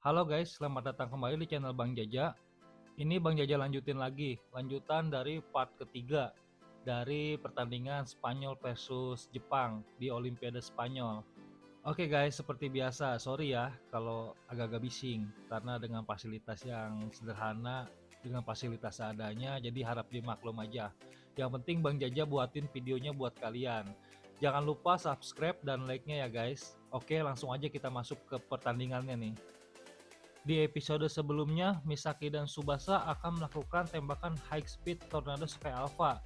Halo guys, selamat datang kembali di channel Bang Jaja. Ini Bang Jaja lanjutan dari part ketiga dari pertandingan Spanyol versus Jepang di Olimpiade Spanyol. Oke guys, seperti biasa, sorry ya kalau agak-agak bising karena dengan fasilitas yang sederhana, dengan fasilitas seadanya, jadi harap dimaklum aja. Yang penting Bang Jaja buatin videonya buat kalian. Jangan lupa subscribe dan like-nya ya guys. Oke, langsung aja kita masuk ke pertandingannya nih. Di episode sebelumnya, Misaki dan Tsubasa akan melakukan tembakan high speed Tornado Sky Alpha.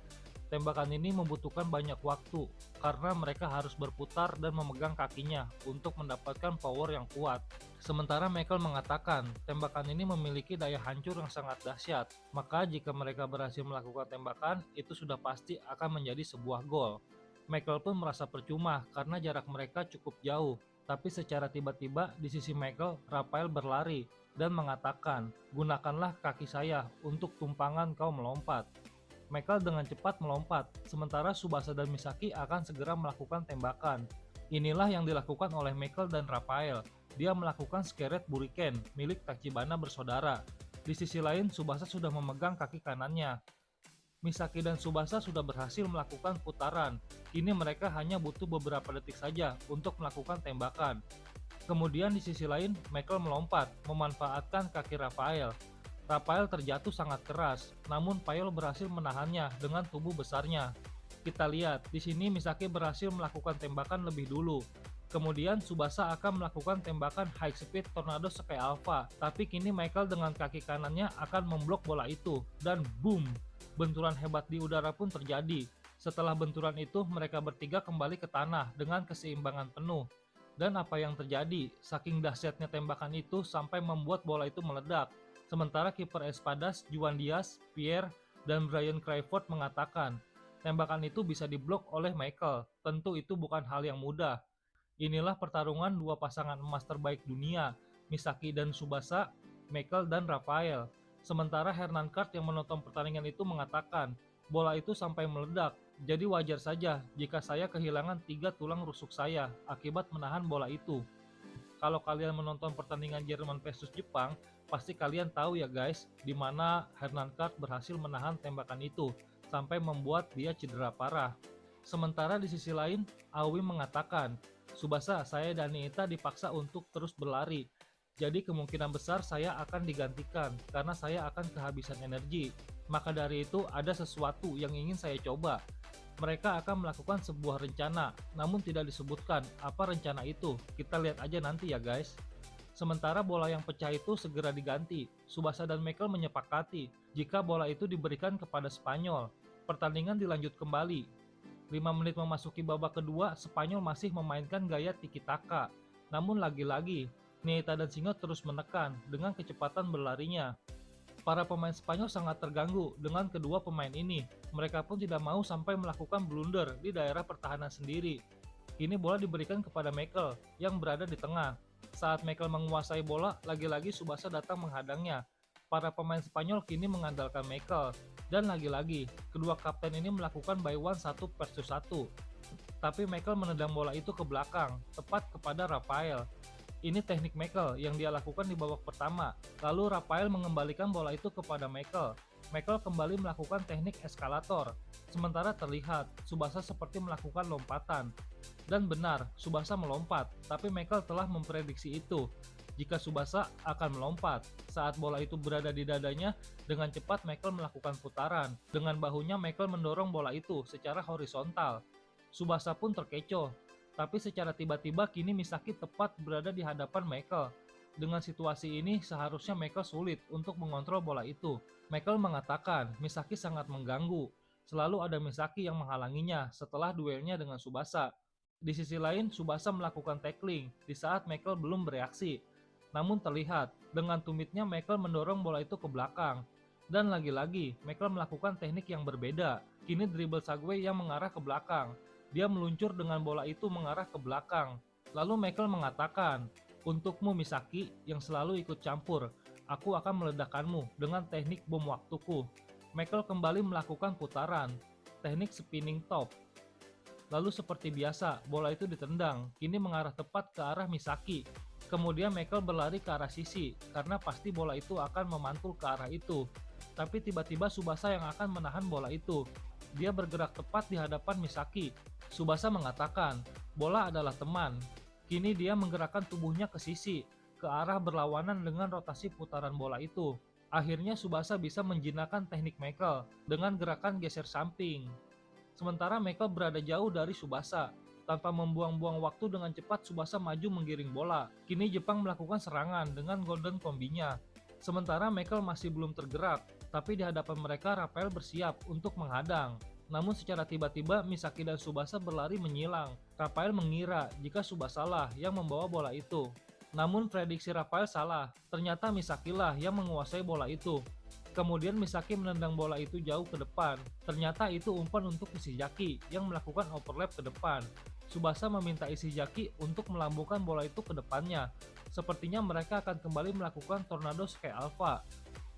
Tembakan ini membutuhkan banyak waktu karena mereka harus berputar dan memegang kakinya untuk mendapatkan power yang kuat. Sementara Michael mengatakan, tembakan ini memiliki daya hancur yang sangat dahsyat, maka jika mereka berhasil melakukan tembakan, itu sudah pasti akan menjadi sebuah gol. Michael pun merasa percuma karena jarak mereka cukup jauh. Tapi secara tiba-tiba di sisi Michael, Rafael berlari dan mengatakan, gunakanlah kaki saya untuk tumpangan kau melompat. Michael dengan cepat melompat, sementara Tsubasa dan Misaki akan segera melakukan tembakan. Inilah yang dilakukan oleh Michael dan Rafael. Dia melakukan Skeret Buriken milik Tachibana bersaudara. Di sisi lain, Tsubasa sudah memegang kaki kanannya. Misaki dan Tsubasa sudah berhasil melakukan putaran. Kini mereka hanya butuh beberapa detik saja untuk melakukan tembakan. Kemudian di sisi lain, Michael melompat, memanfaatkan kaki Rafael. Rafael terjatuh sangat keras, namun Pael berhasil menahannya dengan tubuh besarnya. Kita lihat, di sini Misaki berhasil melakukan tembakan lebih dulu. Kemudian Tsubasa akan melakukan tembakan high speed Tornado Sky Alpha, tapi kini Michael dengan kaki kanannya akan memblok bola itu, dan boom! Benturan hebat di udara pun terjadi. Setelah benturan itu, mereka bertiga kembali ke tanah dengan keseimbangan penuh. Dan apa yang terjadi? Saking dahsyatnya tembakan itu sampai membuat bola itu meledak. Sementara kiper Espadas, Juan Diaz, Pierre, dan Brian Crawford mengatakan, tembakan itu bisa diblok oleh Michael. Tentu itu bukan hal yang mudah. Inilah pertarungan dua pasangan emas terbaik dunia, Misaki dan Tsubasa, Michael dan Rafael. Sementara Hernan Kart yang menonton pertandingan itu mengatakan, bola itu sampai meledak, jadi wajar saja jika saya kehilangan 3 tulang rusuk saya akibat menahan bola itu. Kalau kalian menonton pertandingan Jerman versus Jepang, pasti kalian tahu ya guys, di mana Hernan Kart berhasil menahan tembakan itu, sampai membuat dia cedera parah. Sementara di sisi lain, Aoi mengatakan, Tsubasa, saya dan Niita dipaksa untuk terus berlari. Jadi kemungkinan besar saya akan digantikan karena saya akan kehabisan energi. Maka dari itu ada sesuatu yang ingin saya coba. Mereka akan melakukan sebuah rencana, namun tidak disebutkan apa rencana itu. Kita lihat aja nanti ya guys. Sementara bola yang pecah itu segera diganti. Tsubasa dan Michael menyepakati jika bola itu diberikan kepada Spanyol. Pertandingan dilanjut kembali. 5 menit memasuki babak kedua, Spanyol masih memainkan gaya tiki-taka. Namun lagi-lagi, Nieta dan Singo terus menekan dengan kecepatan berlarinya. Para pemain Spanyol sangat terganggu dengan kedua pemain ini. Mereka pun tidak mau sampai melakukan blunder di daerah pertahanan sendiri. Kini bola diberikan kepada Michael yang berada di tengah. Saat Michael menguasai bola, lagi-lagi Tsubasa datang menghadangnya. Para pemain Spanyol kini mengandalkan Michael. Dan lagi-lagi, kedua kapten ini melakukan by one 1 versus 1. Tapi Michael menendang bola itu ke belakang, tepat kepada Rafael. Ini teknik Michael yang dia lakukan di babak pertama. Lalu Rafael mengembalikan bola itu kepada Michael. Michael kembali melakukan teknik eskalator. Sementara terlihat, Tsubasa seperti melakukan lompatan. Dan benar, Tsubasa melompat, tapi Michael telah memprediksi itu. Jika Tsubasa akan melompat, saat bola itu berada di dadanya, dengan cepat Michael melakukan putaran. Dengan bahunya Michael mendorong bola itu secara horizontal. Tsubasa pun terkecoh, tapi secara tiba-tiba kini Misaki tepat berada di hadapan Michael. Dengan situasi ini, seharusnya Michael sulit untuk mengontrol bola itu. Michael mengatakan Misaki sangat mengganggu. Selalu ada Misaki yang menghalanginya setelah duelnya dengan Tsubasa. Di sisi lain, Tsubasa melakukan tackling di saat Michael belum bereaksi. Namun terlihat, dengan tumitnya Michael mendorong bola itu ke belakang. Dan lagi-lagi, Michael melakukan teknik yang berbeda. Kini dribble Sagway yang mengarah ke belakang. Dia meluncur dengan bola itu mengarah ke belakang. Lalu Michael mengatakan, untukmu Misaki yang selalu ikut campur, aku akan meledakkanmu dengan teknik bom waktuku. Michael kembali melakukan putaran, teknik spinning top. Lalu seperti biasa, bola itu ditendang, kini mengarah tepat ke arah Misaki. Kemudian Michael berlari ke arah sisi, karena pasti bola itu akan memantul ke arah itu. Tapi tiba-tiba Tsubasa yang akan menahan bola itu. Dia bergerak tepat di hadapan Misaki. Tsubasa mengatakan, bola adalah teman. Kini dia menggerakkan tubuhnya ke sisi, ke arah berlawanan dengan rotasi putaran bola itu. Akhirnya Tsubasa bisa menjinakkan teknik Michael dengan gerakan geser samping. Sementara Michael berada jauh dari Tsubasa. Tanpa membuang-buang waktu, dengan cepat Tsubasa maju menggiring bola. Kini Jepang melakukan serangan dengan golden kombinya. Sementara Michael masih belum tergerak, tapi di hadapan mereka Rafael bersiap untuk menghadang. Namun secara tiba-tiba Misaki dan Tsubasa berlari menyilang. Rafael mengira jika Tsubasa lah yang membawa bola itu. Namun prediksi Rafael salah, ternyata Misaki lah yang menguasai bola itu. Kemudian Misaki menendang bola itu jauh ke depan. Ternyata itu umpan untuk Ishizaki yang melakukan overlap ke depan. Tsubasa meminta Ishizaki untuk melambungkan bola itu ke depannya. Sepertinya mereka akan kembali melakukan tornado Sky Alpha.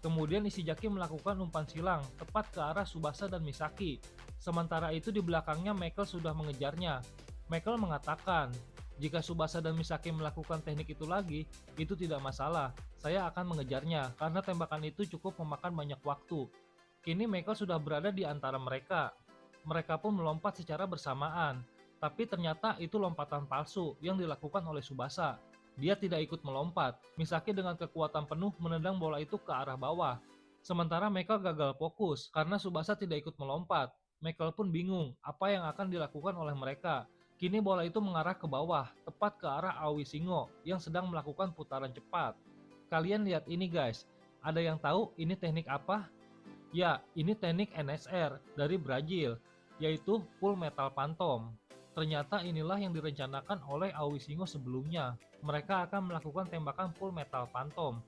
Kemudian Ishizaki melakukan umpan silang tepat ke arah Tsubasa dan Misaki. Sementara itu di belakangnya Michael sudah mengejarnya. Michael mengatakan, jika Tsubasa dan Misaki melakukan teknik itu lagi, itu tidak masalah. Saya akan mengejarnya karena tembakan itu cukup memakan banyak waktu. Kini Michael sudah berada di antara mereka. Mereka pun melompat secara bersamaan. Tapi ternyata itu lompatan palsu yang dilakukan oleh Tsubasa. Dia tidak ikut melompat. Misaki dengan kekuatan penuh menendang bola itu ke arah bawah. Sementara Michael gagal fokus karena Tsubasa tidak ikut melompat. Michael pun bingung apa yang akan dilakukan oleh mereka. Kini bola itu mengarah ke bawah, tepat ke arah Aoi Shingo yang sedang melakukan putaran cepat. Kalian lihat ini guys, ada yang tahu ini teknik apa? Ya, ini teknik NSR dari Brazil, yaitu Full Metal Phantom. Ternyata inilah yang direncanakan oleh Aoi Shingo sebelumnya. Mereka akan melakukan tembakan Full Metal Phantom.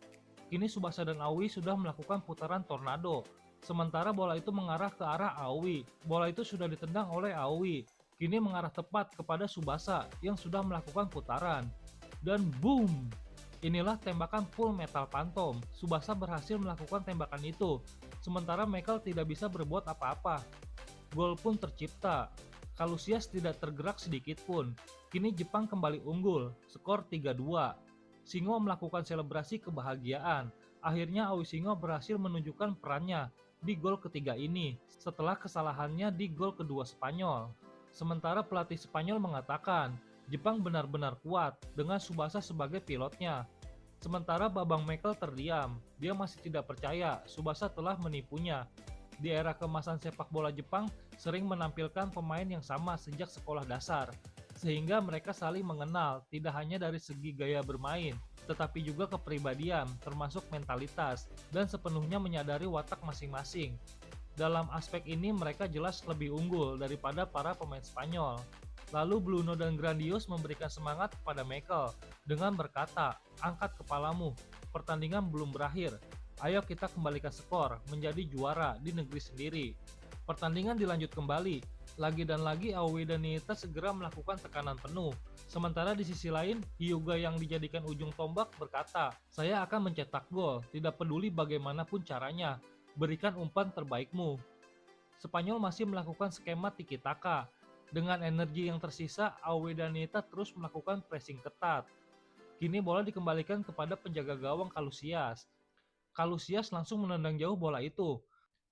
Kini Tsubasa dan Aoi sudah melakukan putaran tornado. Sementara bola itu mengarah ke arah Aoi. Bola itu sudah ditendang oleh Aoi. Kini mengarah tepat kepada Tsubasa yang sudah melakukan putaran. Dan boom! Inilah tembakan Full Metal Phantom. Tsubasa berhasil melakukan tembakan itu. Sementara Michael tidak bisa berbuat apa-apa. Gol pun tercipta. Kalusias tidak tergerak sedikit pun. Kini Jepang kembali unggul, skor 3-2. Shingo melakukan selebrasi kebahagiaan. Akhirnya Aoi Shingo berhasil menunjukkan perannya di gol ketiga ini setelah kesalahannya di gol kedua Spanyol. Sementara pelatih Spanyol mengatakan, Jepang benar-benar kuat dengan Tsubasa sebagai pilotnya. Sementara Babang Michael terdiam, dia masih tidak percaya Tsubasa telah menipunya. Di era kemasan sepak bola Jepang sering menampilkan pemain yang sama sejak sekolah dasar, sehingga mereka saling mengenal tidak hanya dari segi gaya bermain, tetapi juga kepribadian, termasuk mentalitas, dan sepenuhnya menyadari watak masing-masing. Dalam aspek ini mereka jelas lebih unggul daripada para pemain Spanyol. Lalu Bruno dan Grandios memberikan semangat kepada Michael dengan berkata, angkat kepalamu, pertandingan belum berakhir. Ayo kita kembalikan skor, menjadi juara di negeri sendiri. Pertandingan dilanjut kembali. Lagi dan lagi Aoi dan Niita segera melakukan tekanan penuh. Sementara di sisi lain, Hyuga yang dijadikan ujung tombak berkata, saya akan mencetak gol, tidak peduli bagaimanapun caranya. Berikan umpan terbaikmu. Spanyol masih melakukan skema tiki-taka. Dengan energi yang tersisa, Aoi dan Niita terus melakukan pressing ketat. Kini bola dikembalikan kepada penjaga gawang Kalusias. Kalusias langsung menendang jauh bola itu.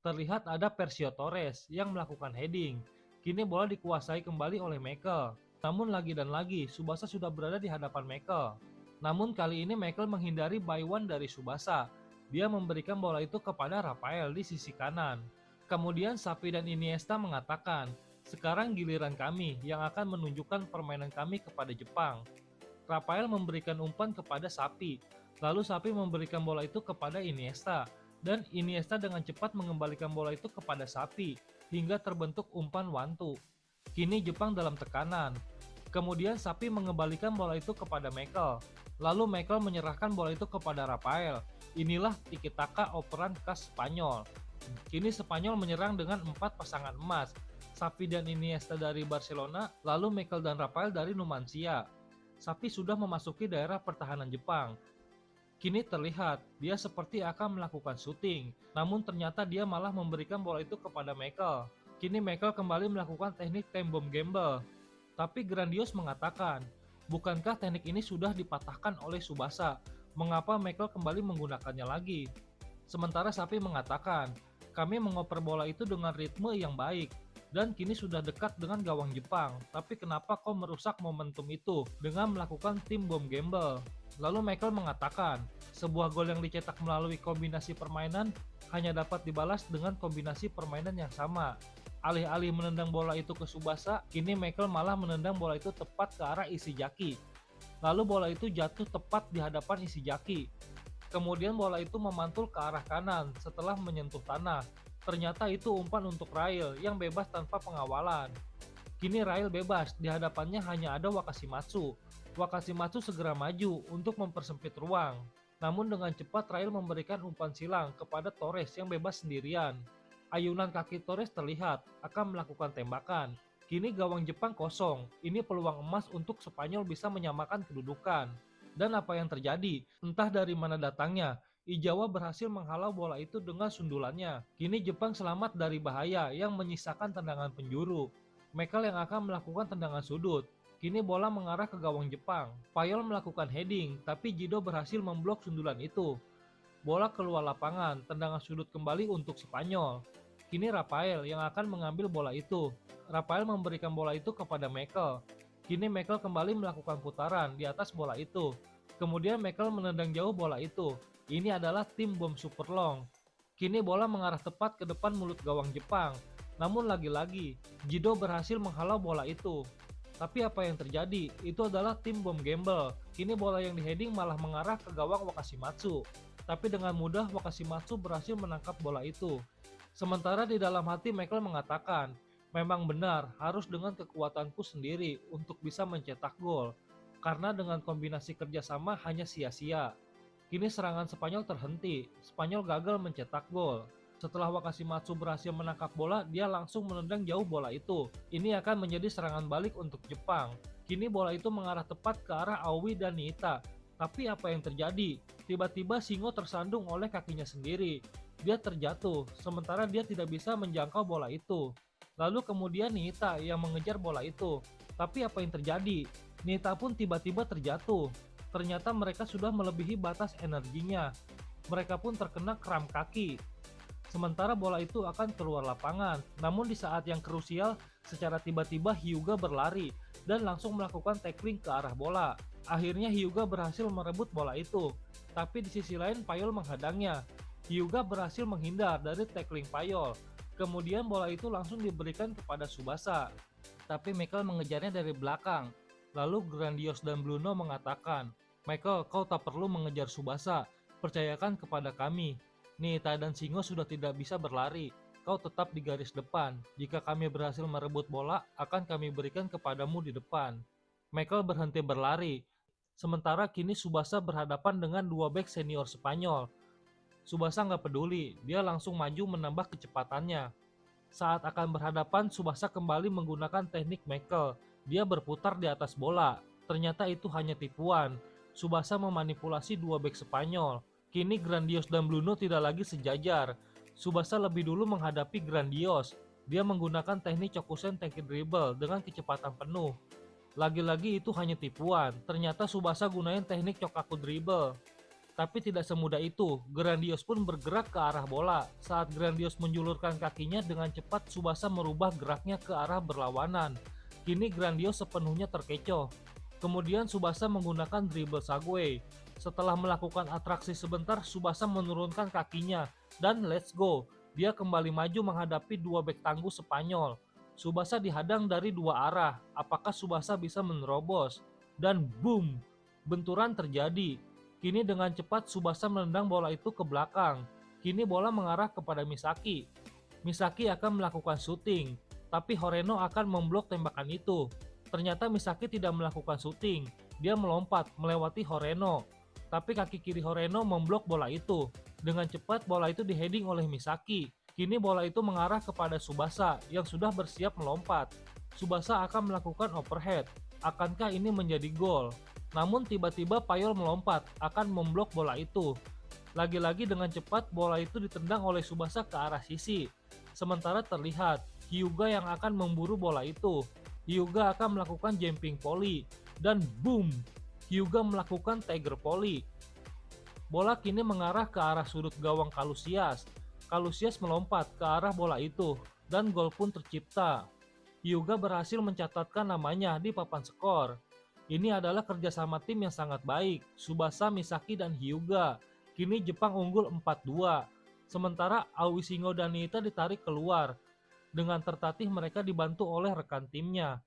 Terlihat ada Persio Torres yang melakukan heading. Kini bola dikuasai kembali oleh Michael. Namun lagi dan lagi, Tsubasa sudah berada di hadapan Michael. Namun kali ini Michael menghindari by one dari Tsubasa. Dia memberikan bola itu kepada Rafael di sisi kanan. Kemudian Xavi dan Iniesta mengatakan, sekarang giliran kami yang akan menunjukkan permainan kami kepada Jepang. Rafael memberikan umpan kepada Xavi. Lalu Xavi memberikan bola itu kepada Iniesta. Dan Iniesta dengan cepat mengembalikan bola itu kepada Xavi hingga terbentuk umpan one-two. Kini Jepang dalam tekanan. Kemudian Xavi mengembalikan bola itu kepada Michael. Lalu Michael menyerahkan bola itu kepada Rafael. Inilah tiki-taka operan khas Spanyol. Kini Spanyol menyerang dengan 4 pasangan emas. Xavi dan Iniesta dari Barcelona, lalu Michael dan Rafael dari Numancia. Xavi sudah memasuki daerah pertahanan Jepang. Kini terlihat dia seperti akan melakukan syuting, namun ternyata dia malah memberikan bola itu kepada Michael. Kini Michael kembali melakukan teknik time bomb gamble. Tapi Grandios mengatakan, Bukankah teknik ini sudah dipatahkan oleh Tsubasa? Mengapa Michael kembali menggunakannya lagi? Sementara Sapi mengatakan, kami mengoper bola itu dengan ritme yang baik, dan kini sudah dekat dengan gawang Jepang. Tapi kenapa kau merusak momentum itu dengan melakukan tim bom gamble? Lalu Michael mengatakan, sebuah gol yang dicetak melalui kombinasi permainan hanya dapat dibalas dengan kombinasi permainan yang sama. Alih-alih menendang bola itu ke Tsubasa, kini Michael malah menendang bola itu tepat ke arah Ishizaki. Lalu bola itu jatuh tepat di hadapan Ishizaki. Kemudian bola itu memantul ke arah kanan setelah menyentuh tanah. Ternyata itu umpan untuk Rail yang bebas tanpa pengawalan. Kini Rail bebas, di hadapannya hanya ada Wakashimatsu. Wakashimatsu segera maju untuk mempersempit ruang. Namun dengan cepat Rail memberikan umpan silang kepada Torres yang bebas sendirian. Ayunan kaki Torres terlihat akan melakukan tembakan. Kini gawang Jepang kosong. Ini peluang emas untuk Spanyol bisa menyamakan kedudukan. Dan apa yang terjadi? Entah dari mana datangnya, Ijawa berhasil menghalau bola itu dengan sundulannya. Kini Jepang selamat dari bahaya yang menyisakan tendangan penjuru. Michael yang akan melakukan tendangan sudut. Kini bola mengarah ke gawang Jepang. Payol melakukan heading, tapi Jido berhasil memblok sundulan itu. Bola keluar lapangan, tendangan sudut kembali untuk Spanyol. Kini Rafael yang akan mengambil bola itu. Rafael memberikan bola itu kepada Michael. Kini Michael kembali melakukan putaran di atas bola itu. Kemudian Michael menendang jauh bola itu. Ini adalah tim bom super long. Kini bola mengarah tepat ke depan mulut gawang Jepang. Namun lagi-lagi, Jido berhasil menghalau bola itu. Tapi apa yang terjadi? Itu adalah tim bom gamble. Kini bola yang diheading malah mengarah ke gawang Wakashimatsu. Tapi dengan mudah Wakashimatsu berhasil menangkap bola itu. Sementara di dalam hati Michael mengatakan, memang benar, harus dengan kekuatanku sendiri untuk bisa mencetak gol. Karena dengan kombinasi kerjasama hanya sia-sia. Kini serangan Spanyol terhenti. Spanyol gagal mencetak gol. Setelah Wakashimatsu berhasil menangkap bola, dia langsung menendang jauh bola itu. Ini akan menjadi serangan balik untuk Jepang. Kini bola itu mengarah tepat ke arah Aoi dan Niita. Tapi apa yang terjadi? Tiba-tiba Shingo tersandung oleh kakinya sendiri. Dia terjatuh, sementara dia tidak bisa menjangkau bola itu. Lalu kemudian Niita yang mengejar bola itu. Tapi apa yang terjadi? Niita pun tiba-tiba terjatuh. Ternyata mereka sudah melebihi batas energinya. Mereka pun terkena kram kaki. Sementara bola itu akan keluar lapangan. Namun di saat yang krusial, secara tiba-tiba Hyuga berlari dan langsung melakukan tackling ke arah bola. Akhirnya Hyuga berhasil merebut bola itu. Tapi di sisi lain Payol menghadangnya. Hyuga berhasil menghindar dari tackling Payol. Kemudian bola itu langsung diberikan kepada Tsubasa. Tapi Michael mengejarnya dari belakang. Lalu Grandios dan Bruno mengatakan, Michael, kau tak perlu mengejar Tsubasa. Percayakan kepada kami. Niita dan Shingo sudah tidak bisa berlari. Kau tetap di garis depan. Jika kami berhasil merebut bola, akan kami berikan kepadamu di depan. Michael berhenti berlari. Sementara kini Tsubasa berhadapan dengan dua bek senior Spanyol. Tsubasa nggak peduli, dia langsung maju menambah kecepatannya. Saat akan berhadapan, Tsubasa kembali menggunakan teknik Michael. Dia berputar di atas bola. Ternyata itu hanya tipuan. Tsubasa memanipulasi dua bek Spanyol. Kini Grandios dan Bruno tidak lagi sejajar. Tsubasa lebih dulu menghadapi Grandios. Dia menggunakan teknik Chokusen Tenki Dribble dengan kecepatan penuh. Lagi-lagi itu hanya tipuan. Ternyata Tsubasa gunain teknik Chokaku Dribble. Tapi tidak semudah itu, Grandios pun bergerak ke arah bola. Saat Grandios menjulurkan kakinya dengan cepat, Tsubasa merubah geraknya ke arah berlawanan. Kini Grandios sepenuhnya terkecoh. Kemudian Tsubasa menggunakan dribble Sagway. Setelah melakukan atraksi sebentar, Tsubasa menurunkan kakinya. Dan let's go, dia kembali maju menghadapi dua bek tangguh Spanyol. Tsubasa dihadang dari dua arah. Apakah Tsubasa bisa menerobos? Dan boom, benturan terjadi. Kini dengan cepat Tsubasa menendang bola itu ke belakang. Kini bola mengarah kepada Misaki. Misaki akan melakukan shooting, tapi Horeno akan memblok tembakan itu. Ternyata Misaki tidak melakukan shooting, dia melompat melewati Horeno. Tapi kaki kiri Horeno memblok bola itu. Dengan cepat bola itu diheading oleh Misaki. Kini bola itu mengarah kepada Tsubasa yang sudah bersiap melompat. Tsubasa akan melakukan overhead. Akankah ini menjadi gol? Namun tiba-tiba Payol melompat, akan memblok bola itu. Lagi-lagi dengan cepat bola itu ditendang oleh Tsubasa ke arah sisi. Sementara terlihat Hyuga yang akan memburu bola itu. Hyuga akan melakukan jumping volley. dan boom, Hyuga melakukan Tiger Volley. Bola kini mengarah ke arah sudut gawang Calusius. Calusius melompat ke arah bola itu, dan gol pun tercipta. Hyuga berhasil mencatatkan namanya di papan skor. Ini adalah kerjasama tim yang sangat baik, Tsubasa, Misaki, dan Hyuga. Kini Jepang unggul 4-2, sementara Aoi Shingo dan Niita ditarik keluar. Dengan tertatih mereka dibantu oleh rekan timnya.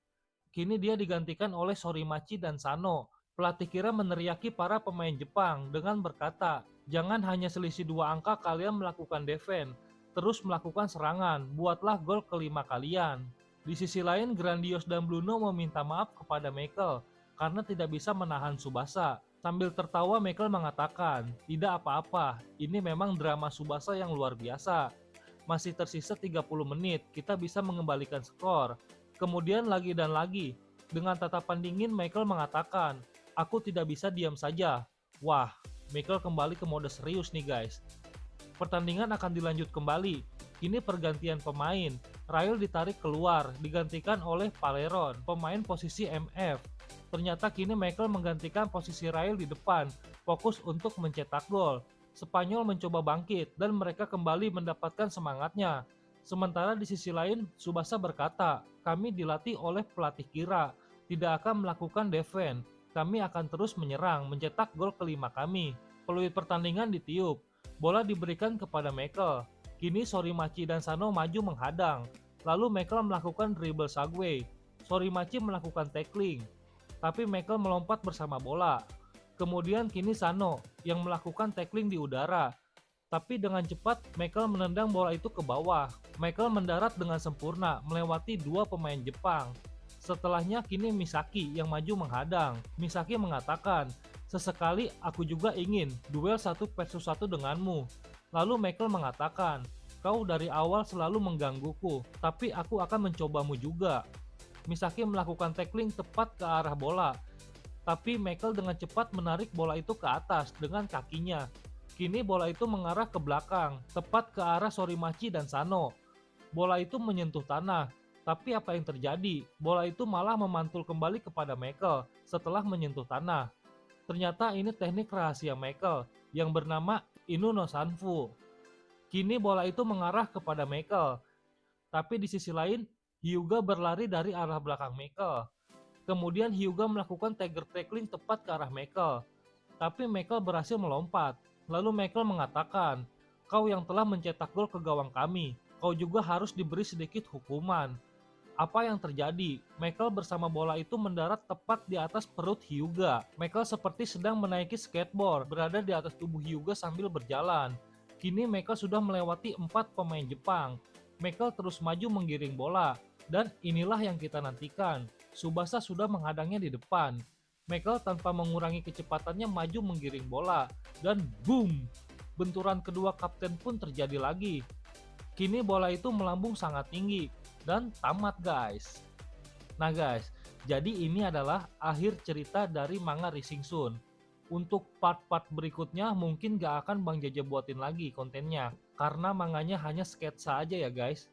Kini dia digantikan oleh Sorimachi dan Sano. Pelatih Kira meneriaki para pemain Jepang dengan berkata, "Jangan hanya selisih 2 angka kalian melakukan defense, terus melakukan serangan, buatlah gol kelima kalian." Di sisi lain, Grandios dan Bluno meminta maaf kepada Michael karena tidak bisa menahan Tsubasa. Sambil tertawa, Michael mengatakan, "Tidak apa-apa, ini memang drama Tsubasa yang luar biasa. Masih tersisa 30 menit, kita bisa mengembalikan skor." Kemudian lagi dan lagi, dengan tatapan dingin Michael mengatakan, "Aku tidak bisa diam saja." Wah, Michael kembali ke mode serius nih guys. Pertandingan akan dilanjut kembali. Kini pergantian pemain. Rail ditarik keluar, digantikan oleh Paleron, pemain posisi MF. Ternyata kini Michael menggantikan posisi Rail di depan, fokus untuk mencetak gol. Spanyol mencoba bangkit dan mereka kembali mendapatkan semangatnya. Sementara di sisi lain, Tsubasa berkata, "Kami dilatih oleh pelatih Kira, tidak akan melakukan defense. Kami akan terus menyerang, mencetak gol kelima kami." Peluit pertandingan ditiup. Bola diberikan kepada Michael. Kini Sorimachi dan Sano maju menghadang. Lalu Michael melakukan dribble Sagway. Sorimachi melakukan tackling, tapi Michael melompat bersama bola. Kemudian kini Sano yang melakukan tackling di udara. Tapi dengan cepat, Michael menendang bola itu ke bawah. Michael mendarat dengan sempurna, melewati 2 pemain Jepang. Setelahnya kini Misaki yang maju menghadang. Misaki mengatakan, "Sesekali aku juga ingin duel 1 versus 1 denganmu." Lalu Michael mengatakan, "Kau dari awal selalu menggangguku, tapi aku akan mencobamu juga." Misaki melakukan tackling tepat ke arah bola. Tapi Michael dengan cepat menarik bola itu ke atas dengan kakinya. Kini bola itu mengarah ke belakang, tepat ke arah Sorimachi dan Sano. Bola itu menyentuh tanah, tapi apa yang terjadi? Bola itu malah memantul kembali kepada Michael setelah menyentuh tanah. Ternyata ini teknik rahasia Michael yang bernama Inu no Sanfu. Kini bola itu mengarah kepada Michael, tapi di sisi lain, Hyuga berlari dari arah belakang Michael. Kemudian Hyuga melakukan tiger tackling tepat ke arah Michael, tapi Michael berhasil melompat. Lalu Michael mengatakan, "Kau yang telah mencetak gol ke gawang kami, kau juga harus diberi sedikit hukuman." Apa yang terjadi? Michael bersama bola itu mendarat tepat di atas perut Hyuga. Michael seperti sedang menaiki skateboard, berada di atas tubuh Hyuga sambil berjalan. Kini Michael sudah melewati 4 pemain Jepang. Michael terus maju menggiring bola, dan inilah yang kita nantikan. Tsubasa sudah menghadangnya di depan. Michael tanpa mengurangi kecepatannya maju menggiring bola, dan boom! Benturan kedua kapten pun terjadi lagi. Kini bola itu melambung sangat tinggi, dan tamat guys. Nah guys, jadi ini adalah akhir cerita dari manga Rising Sun. Untuk part-part berikutnya mungkin gak akan Bang Jaja buatin lagi kontennya, karena manganya hanya sketsa aja ya guys.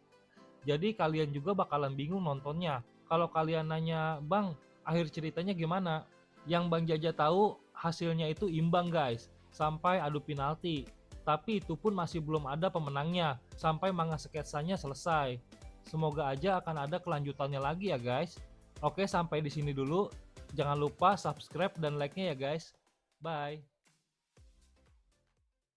Jadi kalian juga bakalan bingung nontonnya. Kalau kalian nanya, "Bang, akhir ceritanya gimana?" Yang Bang Jaja tahu hasilnya itu imbang guys, sampai adu penalti. Tapi itu pun masih belum ada pemenangnya, sampai manga sketsanya selesai. Semoga aja akan ada kelanjutannya lagi ya guys. Oke, sampai di sini dulu. Jangan lupa subscribe dan like-nya ya guys. Bye.